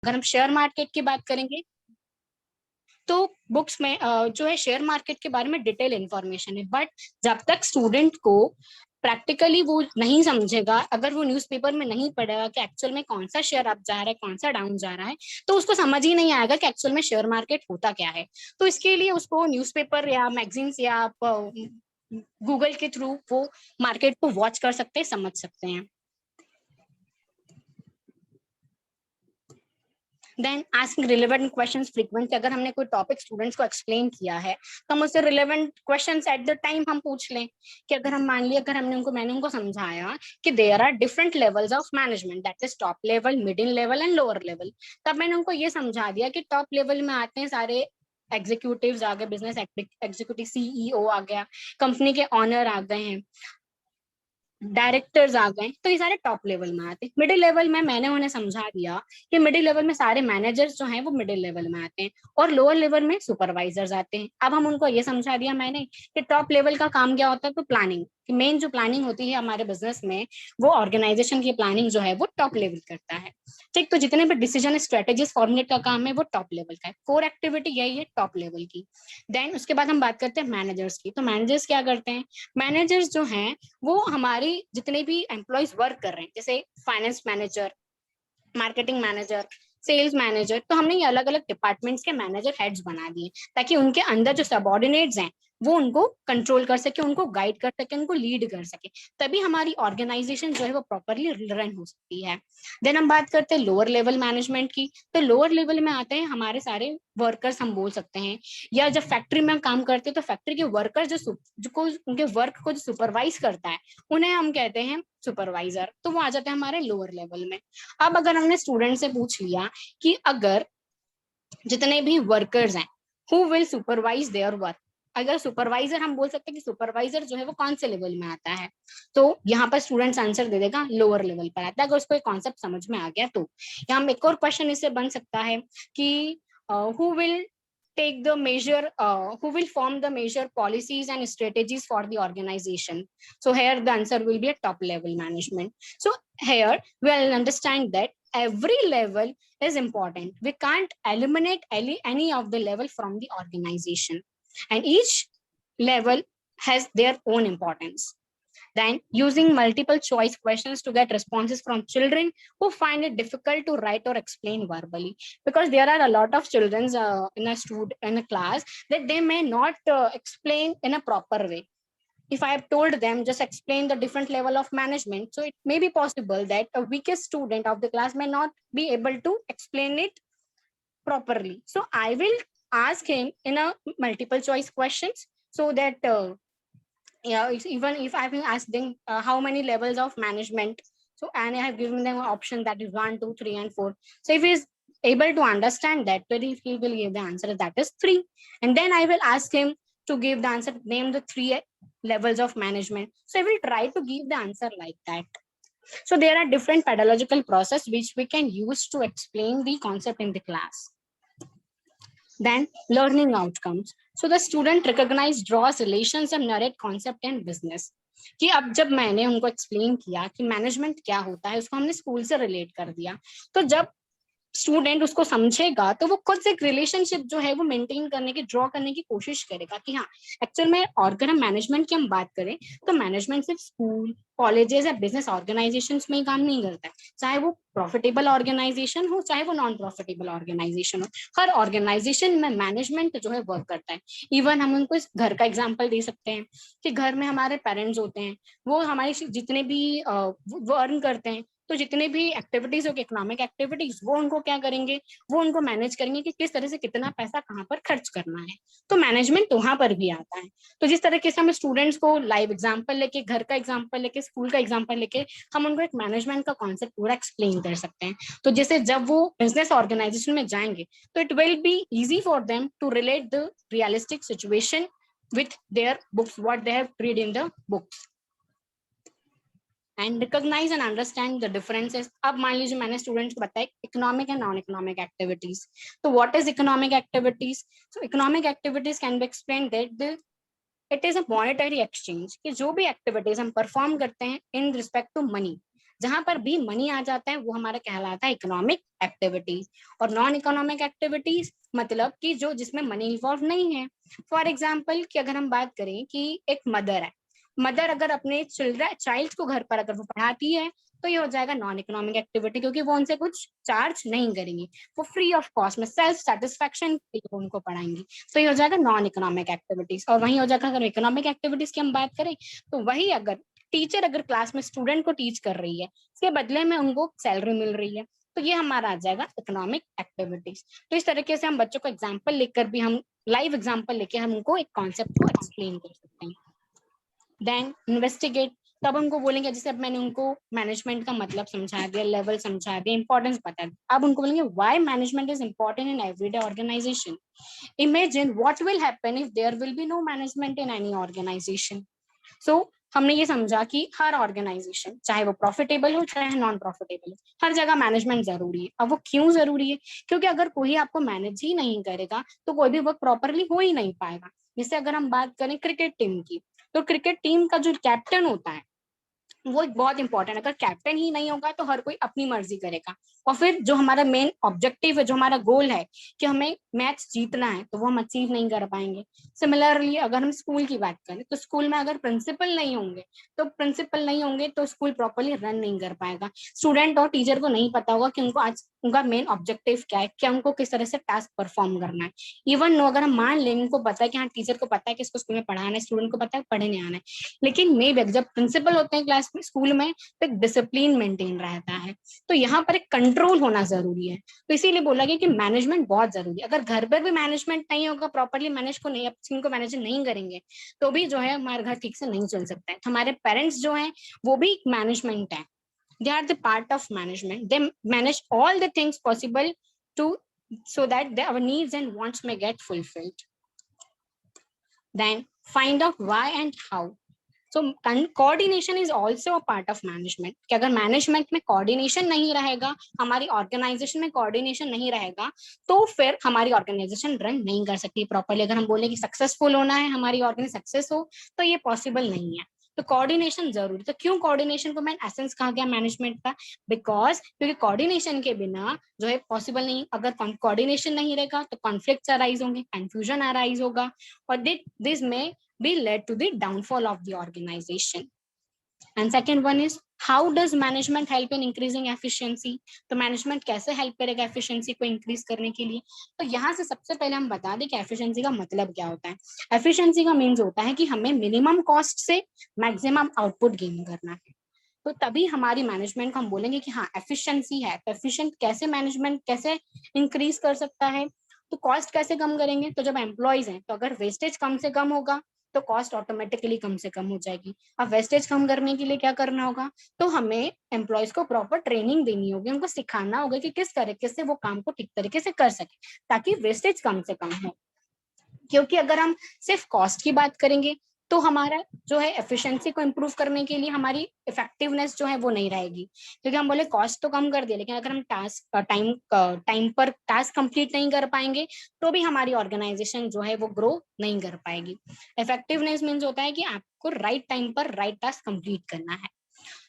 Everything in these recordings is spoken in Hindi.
अगर हम शेयर मार्केट की बात करेंगे तो बुक्स में जो है शेयर मार्केट के बारे में डिटेल इंफॉर्मेशन है, बट जब तक स्टूडेंट को प्रैक्टिकली वो नहीं समझेगा, अगर वो न्यूज़पेपर में नहीं पढ़ेगा कि एक्चुअल में कौन सा शेयर अप जा रहा है कौन सा डाउन जा रहा है, तो उसको समझ ही नहीं आएगा कि एक्चुअल में शेयर मार्केट होता क्या है। तो इसके लिए उसको न्यूज़पेपर या मैगजीन्स या आप गूगल के थ्रू वो मार्केट को वॉच कर सकते हैं, समझ सकते हैं। Then asking relevant questions frequently, अगर हमने कोई टॉपिक स्टूडेंट्स को एक्सप्लेन किया है तो हम उससे relevant questions at the time हम पूछ लें। कि अगर हम मान लिया, अगर मैंने उनको समझाया कि there are different levels of management, that is top level, middle level and lower level, तब मैंने उनको ये समझा दिया कि टॉप लेवल में आते हैं सारे एग्जीक्यूटिव्स आ गए, बिजनेस एग्जीक्यूटिव सीईओ आ गया, कंपनी के ऑनर आ गए हैं, डायरेक्टर्स आ गए, तो ये सारे टॉप लेवल में आते हैं। मिडिल लेवल में मैंने उन्हें समझा दिया कि मिडिल लेवल में सारे मैनेजर्स जो हैं वो मिडिल लेवल में आते हैं, और लोअर लेवल में सुपरवाइजर्स आते हैं। अब हम उनको ये समझा दिया मैंने कि टॉप लेवल का काम क्या होता है, तो प्लानिंग, कि मेन जो प्लानिंग होती है हमारे बिजनेस में, वो ऑर्गेनाइजेशन की प्लानिंग जो है वो टॉप लेवल करता है। ठीक, तो जितने भी डिसीजन स्ट्रेटेजीज फॉर्मुलेट का काम है वो टॉप लेवल का है, कोर एक्टिविटी यही है टॉप लेवल की। देन उसके बाद हम बात करते हैं मैनेजर्स की। तो मैनेजर्स क्या करते हैं, मैनेजर्स जो हैं वो हमारी जितने भी एम्प्लॉयज वर्क कर रहे हैं, जैसे finance manager, marketing manager, sales manager, तो हमने ये अलग अलग डिपार्टमेंट्स के मैनेजर हेड्स बना दिए ताकि उनके अंदर जो सबऑर्डिनेट्स हैं वो उनको कंट्रोल कर सके, उनको गाइड कर सके, उनको लीड कर सके, तभी हमारी ऑर्गेनाइजेशन जो है वो प्रॉपरली रन हो सकती है। देन हम बात करते हैं लोअर लेवल मैनेजमेंट की। तो लोअर लेवल में आते हैं हमारे सारे वर्कर्स, हम बोल सकते हैं, या जब फैक्ट्री में हम काम करते हैं तो फैक्ट्री के वर्कर्स जो को उनके वर्क को जो सुपरवाइज करता है उन्हें हम कहते हैं सुपरवाइजर, तो वो आ जाते हैं हमारे लोअर लेवल में। अब अगर हमने स्टूडेंट से पूछ लिया कि अगर जितने भी वर्कर्स हैं who will supervise their work, अगर सुपरवाइजर, हम बोल सकते हैं कि सुपरवाइजर जो है वो कौन से लेवल में आता है, तो यहाँ पर स्टूडेंट्स आंसर दे देगा लोअर लेवल पर आता है, अगर उसको कॉन्सेप्ट समझ में आ गया तो। यहाँ एक और क्वेश्चन इससे बन सकता है कि who will take the measure who will form the measure policies and strategies for the organization. So here the answer will be a top level management. So here we'll understand that every level is important. We can't eliminate any of the level from the organization, and each level has their own importance. Then using multiple choice questions to get responses from children who find it difficult to write or explain verbally, because there are a lot of children in a class that they may not explain in a proper way. If I have told them just explain the different level of management, so it may be possible that a weakest student of the class may not be able to explain it properly. So I will ask him in a multiple choice questions, so that yeah, even if I will ask them how many levels of management, so and I have given them an option that is 1, 2, 3, and 4. So if he is able to understand that, very he will give the answer that is 3, and then I will ask him to give the answer, name the 3 levels of management. So I will try to give the answer like that. So there are different pedagogical process which we can use to explain the concept in the class. Then learning outcomes. So the student recognize, draws relations and narrate concept and business. कि अब जब मैंने उनको एक्सप्लेन किया कि मैनेजमेंट क्या होता है, उसको हमने स्कूल से रिलेट कर दिया, तो जब स्टूडेंट उसको समझेगा तो वो खुद से एक रिलेशनशिप जो है वो मेंटेन करने की, ड्रॉ करने की कोशिश करेगा कि हाँ एक्चुअल में, और अगर हम मैनेजमेंट की हम बात करें तो मैनेजमेंट सिर्फ स्कूल, कॉलेजेस या बिजनेस ऑर्गेनाइजेशंस में ही काम नहीं करता है, चाहे वो प्रॉफिटेबल ऑर्गेनाइजेशन हो चाहे वो नॉन प्रॉफिटेबल ऑर्गेनाइजेशन हो, हर ऑर्गेनाइजेशन में मैनेजमेंट जो है वर्क करता है। इवन हम उनको इस घर का एग्जाम्पल दे सकते हैं कि घर में हमारे पेरेंट्स होते हैं, वो हमारी जितने भी वो अर्न करते हैं, तो जितने भी एक्टिविटीज हो, इकोनॉमिक एक्टिविटीज, वो उनको क्या करेंगे, वो उनको मैनेज करेंगे कि किस तरह से कितना पैसा कहाँ पर खर्च करना है। तो मैनेजमेंट वहां पर भी आता है। तो जिस तरीके से हम स्टूडेंट्स को लाइव एग्जांपल लेके, घर का एग्जांपल लेके, स्कूल का एग्जांपल लेके हम उनको एक मैनेजमेंट का कॉन्सेप्ट पूरा एक्सप्लेन कर सकते हैं, तो जैसे जब वो बिजनेस ऑर्गेनाइजेशन में जाएंगे तो it will be easy for them to relate the realistic situation with their books, what they have read in the books, and recognize and understand the differences. अब मान लीजिए मैंने स्टूडेंट्स को बताया economic and non economic activities, तो what is economic activities? So economic activities can be explain that it is a monetary exchange, कि जो भी एक्टिविटीज हम परफॉर्म करते हैं इन रिस्पेक्ट टू मनी, जहां पर भी मनी आ जाता है वो हमारा कहलाता है इकोनॉमिक एक्टिविटीज। और नॉन इकोनॉमिक एक्टिविटीज मतलब कि जो जिसमें मनी इन्वॉल्व नहीं है। फॉर एग्जाम्पल कि अगर हम बात करें कि एक मदर है, मदर अगर अपने चाइल्ड को घर पर अगर वो पढ़ाती है तो ये हो जाएगा नॉन इकोनॉमिक एक्टिविटी, क्योंकि वो उनसे कुछ चार्ज नहीं करेंगी, वो फ्री ऑफ कॉस्ट में सेल्फ सेटिस्फेक्शन के लिए उनको पढ़ाएंगी। तो ये हो जाएगा नॉन इकोनॉमिक एक्टिविटीज। और वही हो जाएगा अगर इकोनॉमिक एक्टिविटीज की हम बात करें तो वही अगर टीचर अगर क्लास में स्टूडेंट को टीच कर रही है, इसके बदले में उनको सैलरी मिल रही है, तो ये हमारा आ जाएगा इकोनॉमिक एक्टिविटीज। तो इस तरीके से हम बच्चों को एग्जाम्पल लेकर भी हम लाइव एग्जाम्पल लेके हम उनको एक कॉन्सेप्ट को एक्सप्लेन कर सकते हैं। देन इन्वेस्टिगेट, तब उनको बोलेंगे, जैसे अब मैंने उनको मैनेजमेंट का मतलब समझा दिया, लेवल समझा दिया, इंपॉर्टेंस बता दिया, अब उनको बोलेंगे why management is important in everyday organisation. Imagine what will happen if there will be no management in any organisation. So हमने ये समझा कि हर ऑर्गेनाइजेशन चाहे वो प्रॉफिटेबल हो चाहे नॉन प्रॉफिटेबल हो, हर जगह मैनेजमेंट जरूरी है। अब वो क्यों जरूरी है? क्योंकि अगर कोई आपको मैनेज ही नहीं करेगा तो कोई भी वर्क प्रॉपरली हो ही नहीं पाएगा। जैसे अगर हम बात करें क्रिकेट टीम की, तो क्रिकेट टीम का जो कैप्टन होता है वो एक बहुत इंपॉर्टेंट है। अगर कैप्टन ही नहीं होगा तो हर कोई अपनी मर्जी करेगा, और फिर जो हमारा मेन ऑब्जेक्टिव है, जो हमारा गोल है कि हमें मैच जीतना है, तो वो हम अचीव नहीं कर पाएंगे। सिमिलरली अगर हम स्कूल की बात करें तो स्कूल में अगर प्रिंसिपल नहीं होंगे तो स्कूल प्रॉपरली रन नहीं कर पाएगा। स्टूडेंट और टीचर को नहीं पता होगा कि उनको आज उनका मेन ऑब्जेक्टिव क्या है, क्या उनको किस तरह से टास्क परफॉर्म करना है। इवन नो अगर हम मान लें उनको पता है कि हाँ टीचर को पता है कि इसको स्कूल में पढ़ाना है, स्टूडेंट को पता है पढ़ने आना है, लेकिन मे बी जब प्रिंसिपल होते हैं क्लास में स्कूल में तो एक डिसिप्लिन मेंटेन रहता है। तो यहाँ पर एक कंट्रोल होना जरूरी है। तो इसीलिए बोला गया कि मैनेजमेंट बहुत जरूरी है। अगर घर पर भी मैनेजमेंट नहीं होगा, प्रॉपरली मैनेज को नहीं को मैनेज नहीं करेंगे तो भी जो है हमारा घर ठीक से नहीं चल सकता है। तो हमारे पेरेंट्स जो है वो भी एक मैनेजमेंट है, they are the part of management, they manage all the things possible to so that our needs and wants may get fulfilled. Then find out why and how. So coordination is also a part of management, कि अगर मैनेजमेंट में कोऑर्डिनेशन नहीं रहेगा, हमारी ऑर्गेनाइजेशन में कोऑर्डिनेशन नहीं रहेगा, तो फिर हमारी ऑर्गेनाइजेशन रन नहीं कर सकती प्रॉपरली। अगर हम बोले कि सक्सेसफुल होना है, हमारी ऑर्गेनाइजेशन सक्सेस हो, तो ये पॉसिबल नहीं है। तो कोऑर्डिनेशन जरूरी। तो क्यों कोऑर्डिनेशन को मैन एसेंस कहा गया मैनेजमेंट का? बिकॉज क्योंकि कोऑर्डिनेशन के बिना जो है पॉसिबल नहीं। अगर कोऑर्डिनेशन नहीं रहेगा तो कॉन्फ्लिक्ट्स अराइज होंगे, कंफ्यूजन अराइज होगा, और दिस में be led to the downfall of the organization. And second one is how does management help in increasing efficiency? तो मैनेजमेंट कैसे हेल्प करेगा एफिशिएंसी को इंक्रीज करने के लिए? तो यहाँ से सबसे पहले हम बता दें कि एफिशिएंसी का मतलब क्या होता है। एफिशिएंसी का मीन्स होता है कि हमें मिनिमम कॉस्ट से मैक्सिमम आउटपुट गेन करना है। तो तभी हमारी मैनेजमेंट को हम बोलेंगे कि हाँ एफिशिएंसी है। तो एफिशिएंट कैसे मैनेजमेंट कैसे इंक्रीज कर सकता है? तो कॉस्ट कैसे कम करेंगे? तो जब एम्प्लॉयज हैं तो अगर वेस्टेज कम से कम होगा तो कॉस्ट ऑटोमेटिकली कम से कम हो जाएगी। अब वेस्टेज कम करने के लिए क्या करना होगा? तो हमें एम्प्लॉयज को प्रॉपर ट्रेनिंग देनी होगी, उनको सिखाना होगा कि किस तरीके से वो काम को ठीक तरीके से कर सके ताकि वेस्टेज कम से कम हो। क्योंकि अगर हम सिर्फ कॉस्ट की बात करेंगे तो हमारा जो है एफिशिएंसी को इम्प्रूव करने के लिए हमारी इफेक्टिवनेस जो है वो नहीं रहेगी। क्योंकि हम बोले कॉस्ट तो कम कर दिया, लेकिन अगर हम टास्क टाइम पर टास्क कंप्लीट नहीं कर पाएंगे तो भी हमारी ऑर्गेनाइजेशन जो है वो ग्रो नहीं कर पाएगी। इफेक्टिवनेस मीन्स होता है कि आपको राइट टाइम पर राइट टास्क कंप्लीट करना है।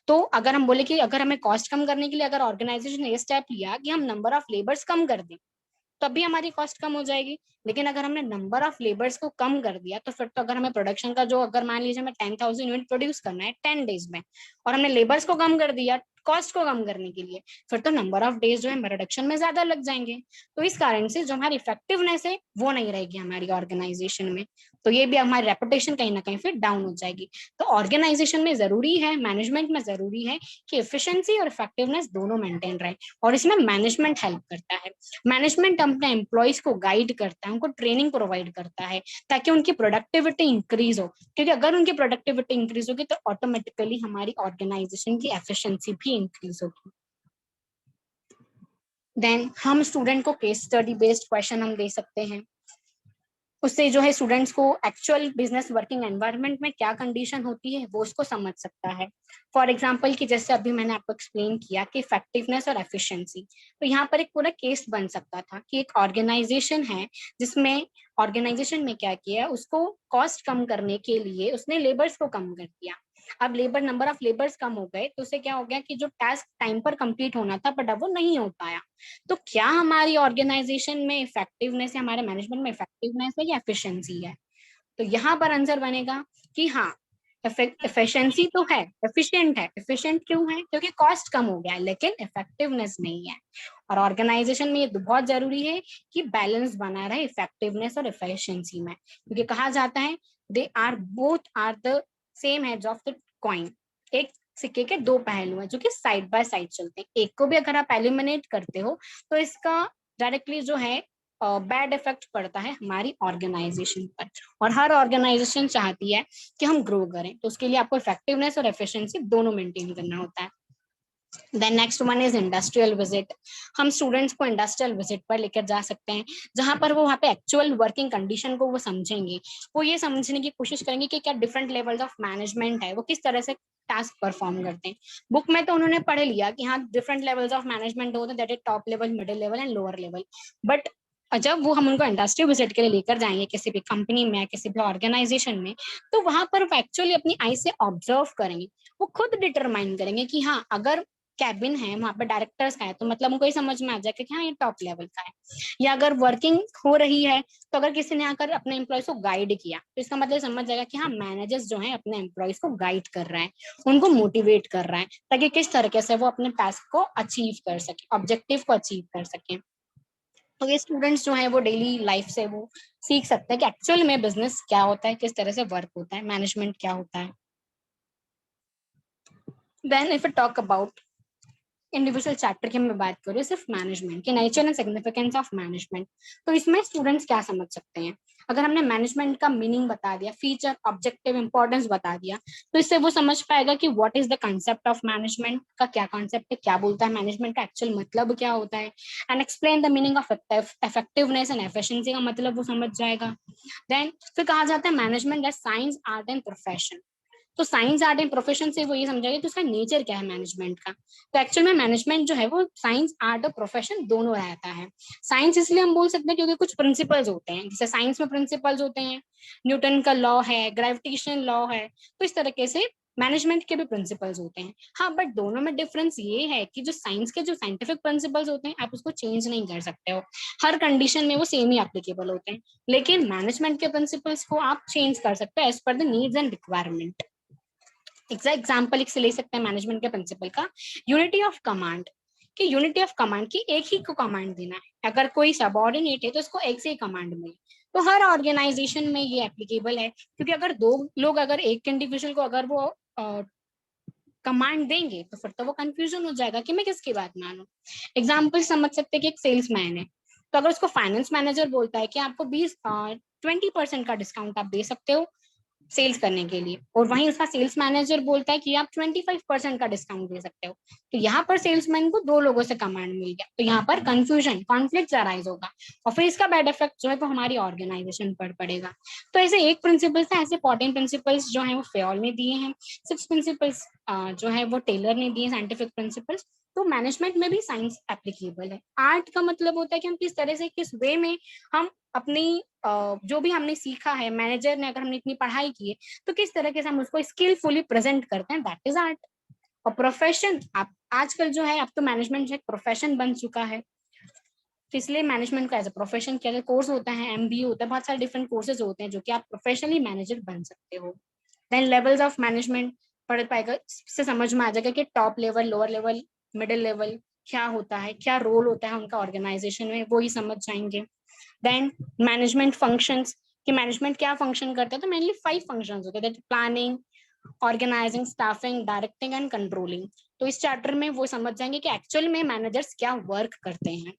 तो अगर हम बोले कि अगर हमें कॉस्ट कम करने के लिए अगर ऑर्गेनाइजेशन ने ये स्टेप लिया कि हम नंबर ऑफ लेबर्स कम कर दें तभी हमारी कॉस्ट कम हो जाएगी। लेकिन अगर हमने नंबर ऑफ लेबर्स को कम कर दिया तो फिर तो अगर हमें प्रोडक्शन का जो अगर मान लीजिए हमें 10,000 यूनिट प्रोड्यूस करना है 10 डेज में, और हमने लेबर्स को कम कर दिया कॉस्ट को कम करने के लिए, फिर तो नंबर ऑफ डेज जो है प्रोडक्शन में ज्यादा लग जाएंगे। तो इस कारण से जो हमारी इफेक्टिवनेस है वो नहीं रहेगी हमारी ऑर्गेनाइजेशन में। तो ये भी हमारी रेपुटेशन कहीं ना कहीं फिर डाउन हो जाएगी। तो ऑर्गेनाइजेशन में जरूरी है, मैनेजमेंट में जरूरी है कि एफिशिएंसी और इफेक्टिवनेस दोनों मेंटेन रहे, और इसमें मैनेजमेंट हेल्प करता है। मैनेजमेंट अपने एम्प्लॉयज को गाइड करता है, उनको ट्रेनिंग प्रोवाइड करता है ताकि उनकी प्रोडक्टिविटी इंक्रीज हो। क्योंकि अगर उनकी प्रोडक्टिविटी इंक्रीज होगी तो ऑटोमेटिकली हमारी ऑर्गेनाइजेशन की एफिशिएंसी भी इंक्रीज होगी। देन हम स्टूडेंट को केस स्टडी बेस्ड क्वेश्चन हम दे सकते हैं, उससे जो है स्टूडेंट्स को एक्चुअल बिजनेस वर्किंग एनवायरनमेंट में क्या कंडीशन होती है वो उसको समझ सकता है। फॉर एग्जांपल कि जैसे अभी मैंने आपको एक्सप्लेन किया कि इफेक्टिवनेस और एफिशिएंसी, तो यहाँ पर एक पूरा केस बन सकता था कि एक ऑर्गेनाइजेशन है जिसमें ऑर्गेनाइजेशन में क्या किया, उसको कॉस्ट कम करने के लिए उसने लेबर्स को कम कर दिया। अब नंबर ऑफ लेबर्स कम हो गए तो उससे क्या हो गया कि जो टास्क टाइम पर कंप्लीट होना था बट अब वो नहीं हो पाया। तो क्या हमारी ऑर्गेनाइजेशन में इफेक्टिवनेस है, हमारे मैनेजमेंट में इफेक्टिवनेस है या एफिशिएंसी है? तो यहाँ पर आंसर बनेगा कि हाँ, एफिशिएंसी तो है, एफिशिएंट है। एफिशिएंट क्यों है? क्योंकि कॉस्ट कम हो गया है, लेकिन इफेक्टिवनेस नहीं है। और ऑर्गेनाइजेशन में ये तो बहुत जरूरी है कि बैलेंस बना रहे इफेक्टिवनेस और एफिशिएंसी में, क्योंकि कहा जाता है they are both are the same heads of the coin. एक सिक्के के दो पहलू हैं जो कि साइड बाय साइड चलते हैं। एक को भी अगर आप एलिमिनेट करते हो तो इसका डायरेक्टली जो है बैड इफेक्ट पड़ता है हमारी ऑर्गेनाइजेशन पर। और हर ऑर्गेनाइजेशन चाहती है कि हम ग्रो करें, तो उसके लिए आपको इफेक्टिवनेस और एफिशिएंसी दोनों मेंटेन करना होता है। Then next one is industrial visit. हम स्टूडेंट्स को इंडस्ट्रियल विजिट पर लेकर जा सकते हैं, जहां पर वो वहाँ पे एक्चुअल वर्किंग कंडीशन को वो समझेंगे। वो ये समझने की कोशिश करेंगे कि क्या डिफरेंट लेवल्स ऑफ मैनेजमेंट है, वो किस तरह से टास्क परफॉर्म करते हैं। बुक में तो उन्होंने पढ़ लिया कि हाँ डिफरेंट लेवल्स ऑफ मैनेजमेंट होते हैं, that is top level, middle level and lower level. But जब वो हम उनको इंडस्ट्री विजिट के लिए लेकर जाएंगे किसी भी कंपनी में, किसी भी ऑर्गेनाइजेशन में, तो वहां पर वो एक्चुअली अपनी आई से ऑब्जर्व करेंगे। वो खुद डिटरमाइन करेंगे कि हाँ अगर कैबिन है वहां पर डायरेक्टर्स का है तो मतलब उनको ही समझ में आ जाएगा कि हाँ ये टॉप लेवल का है। या अगर वर्किंग हो रही है तो अगर किसी ने आकर अपने एम्प्लॉयज को गाइड किया तो इसका मतलब समझ जाएगा कि हाँ मैनेजर्स जो है अपने एम्प्लॉयज को गाइड कर रहा है, उनको मोटिवेट कर रहा है, ताकि किस तरीके से वो अपने टास्क को अचीव कर सके, ऑब्जेक्टिव को अचीव कर सके। तो ये स्टूडेंट्स जो है वो डेली लाइफ से वो सीख सकते हैं कि एक्चुअल में बिजनेस क्या होता है, किस तरह से वर्क होता है, मैनेजमेंट क्या होता है। Then if I talk about individual chapter की मैं बात करूँ, सिर्फ मैनेजमेंट के nature and significance of management, तो इसमें स्टूडेंट्स क्या समझ सकते हैं? अगर हमने मैनेजमेंट का मीनिंग बता दिया, फीचर, ऑब्जेक्टिव, इंपॉर्टेंस बता दिया, तो इससे वो समझ पाएगा कि what is the concept of management, का क्या कॉन्सेप्ट है, क्या बोलता है मैनेजमेंट, का एक्चुअल मतलब क्या होता है, and explain the meaning of effectiveness and efficiency का मतलब वो समझ जाएगा। देन फिर कहा जाता है management as science, art and profession. तो साइंस आर्ट एंड प्रोफेशन से वो ये समझाएगा कि उसका नेचर क्या है मैनेजमेंट का। तो एक्चुअल में मैनेजमेंट जो है वो साइंस, आर्ट और प्रोफेशन दोनों रहता है। साइंस इसलिए हम बोल सकते हैं क्योंकि कुछ प्रिंसिपल्स होते हैं, जैसे साइंस में प्रिंसिपल्स होते हैं, न्यूटन का लॉ है, ग्रेविटेशन लॉ है, तो इस तरीके से मैनेजमेंट के भी प्रिंसिपल्स होते हैं। हाँ बट दोनों में डिफरेंस ये है कि जो साइंस के जो साइंटिफिक प्रिंसिपल्स होते हैं आप उसको चेंज नहीं कर सकते हो, हर कंडीशन में वो सेम ही एप्लीकेबल होते हैं। लेकिन मैनेजमेंट के प्रिंसिपल्स को आप चेंज कर सकते हो as per the needs and requirement. Example एक से ले सकते हैं मैनेजमेंट के प्रिंसिपल का, यूनिटी ऑफ कमांड। कि यूनिटी ऑफ कमांड की एक ही को कमांड देना है, अगर कोई सबऑर्डिनेट है तो उसको एक से ही कमांड मिले। तो हर ऑर्गेनाइजेशन में ये एप्लीकेबल है, क्योंकि अगर दो लोग अगर एक इंडिविजुअल को अगर वो कमांड देंगे तो फिर तो वो कंफ्यूजन हो जाएगा कि मैं किसकी बात मानूं। एग्जाम्पल समझ सकते हैं कि एक सेल्समैन है, तो अगर उसको फाइनेंस मैनेजर बोलता है कि आपको 20% का डिस्काउंट आप दे सकते हो सेल्स करने के लिए, और वहीं उसका सेल्स मैनेजर बोलता है कि आप 25% का डिस्काउंट दे सकते हो, तो यहाँ पर सेल्समैन को दो लोगों से कमांड मिल गया, तो यहाँ पर कंफ्यूजन, कॉन्फ्लिक्ट अराइज होगा, और फिर इसका बैड इफेक्ट जो है वो हमारी ऑर्गेनाइजेशन पर पड़ेगा। तो ऐसे एक प्रिंसिपल था, ऐसे 14 प्रिंसिपल्स जो है वो फेयोल ने दिए हैं, 6 प्रिंसिपल्स जो है वो टेलर ने दिए साइंटिफिक प्रिंसिपल्स। तो मैनेजमेंट में भी साइंस एप्लीकेबल है। आर्ट का मतलब होता है कि हम किस तरह से, किस वे में हम अपनी जो भी हमने सीखा है, मैनेजर ने अगर हमने इतनी पढ़ाई की है तो किस तरीके से हम उसको स्किलफुली प्रेजेंट करते हैं, दैट इज आर्ट। और प्रोफेशन, आप आजकल जो है अब तो मैनेजमेंट जो एक प्रोफेशन बन चुका है, तो इसलिए मैनेजमेंट का एज अ प्रोफेशन किया, कोर्स होता है, एमबीए होता है, बहुत सारे डिफरेंट कोर्सेज होते हैं जो कि आप प्रोफेशनली मैनेजर बन सकते हो। देन लेवल्स ऑफ मैनेजमेंट पढ़ पाएगा, इससे समझ में आ जाएगा कि top level, lower level, middle level क्या होता है, क्या रोल होता है उनका ऑर्गेनाइजेशन में, वो ही समझ जाएंगे। देन मैनेजमेंट फंक्शंस, कि मैनेजमेंट क्या फंक्शन करता है, तो मेनली 5 फंक्शंस होते हैं, planning, organising, staffing, directing and controlling. तो इस चैप्टर में वो समझ जाएंगे कि एक्चुअल में मैनेजर्स क्या वर्क करते हैं।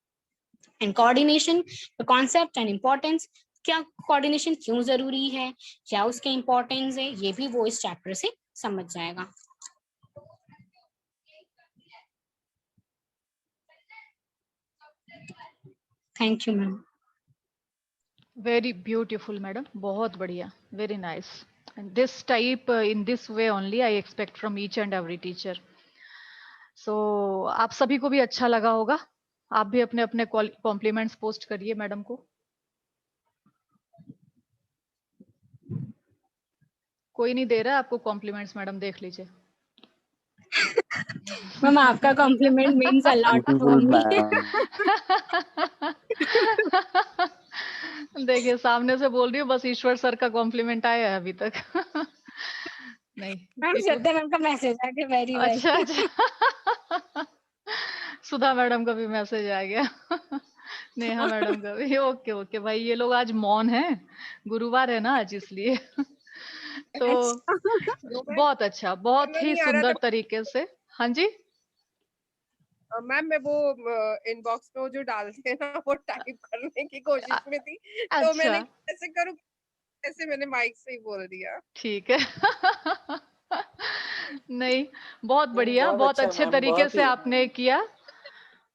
And coordination, concept and importance, क्या कोऑर्डिनेशन क्यों जरूरी है, क्या उसके इम्पोर्टेंस है, ये भी वो इस चैप्टर से समझ जाएगा। Thank you ma'am. Very beautiful madam, बहुत बढ़िया, very nice. And this type in this way only I expect from each and every teacher. So आप सभी को भी अच्छा लगा होगा। आप भी अपने अपने कॉम्प्लीमेंट्स पोस्ट करिए मैडम को। कोई नहीं दे रहा आपको कॉम्प्लीमेंट्स, मैडम देख लीजिए। मैम आपका compliment means a lot for beautiful me. Ma'am. देखिए सामने से बोल रही हूँ, बस ईश्वर सर का कॉम्प्लीमेंट आया है अभी तक। नहीं ma'am it was- Shraddha ma'am का मैसेज आ गया, वेरी अच्छा वेरी। अच्छा। सुधा मैडम का भी मैसेज आ गया। नेहा मैडम का भी। ओके ओके भाई, ये लोग आज मौन है, गुरुवार है ना आज, इसलिए। तो बहुत अच्छा, बहुत ही नहीं आ रहा सुंदर था तरीके से। हाँ जी मैम, मैं वो इनबॉक्स में वो जो डालते हैं ना, वो टाइप करने की कोशिश में थी, तो मैंने अच्छा कैसे करूँ, ऐसे मैंने माइक से ही बोल दिया। ठीक है। नहीं बहुत बढ़िया, बहुत बहुत अच्छा अच्छे मैम, तरीके बहुत से ही आपने किया।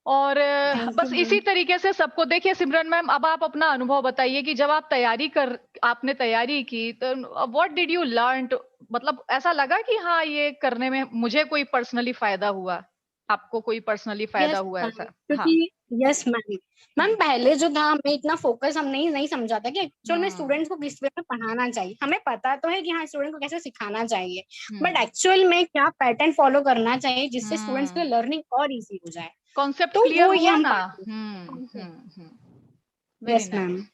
और थैंक यू बस इसी मैम। तरीके से सबको देखिए। सिमरन मैम, अब आप अपना अनुभव बताइए कि जब आप आपने तैयारी की, तो व्हाट डिड यू लर्न, मतलब ऐसा लगा कि हाँ ये करने में मुझे कोई पर्सनली फायदा हुआ, आपको कोई पर्सनली फायदा यस हुआ मैम, ऐसा? हाँ। क्योंकि यस मैम, मैम हम्म पहले जो था हमें इतना फोकस हम नहीं समझा था कि एक्चुअल में हम्म स्टूडेंट्स को किस वे में पढ़ाना चाहिए। हमें पता तो है कि हाँ स्टूडेंट को कैसे सिखाना चाहिए, बट हम्म एक्चुअल में क्या पैटर्न फॉलो करना चाहिए जिससे स्टूडेंट्स के हम्म लिए लर्निंग और इजी हो जाए, कॉन्सेप्ट तो क्लियर वो ये हुआ हम ना। पाते हैं। Very yes ma'am. नाइस।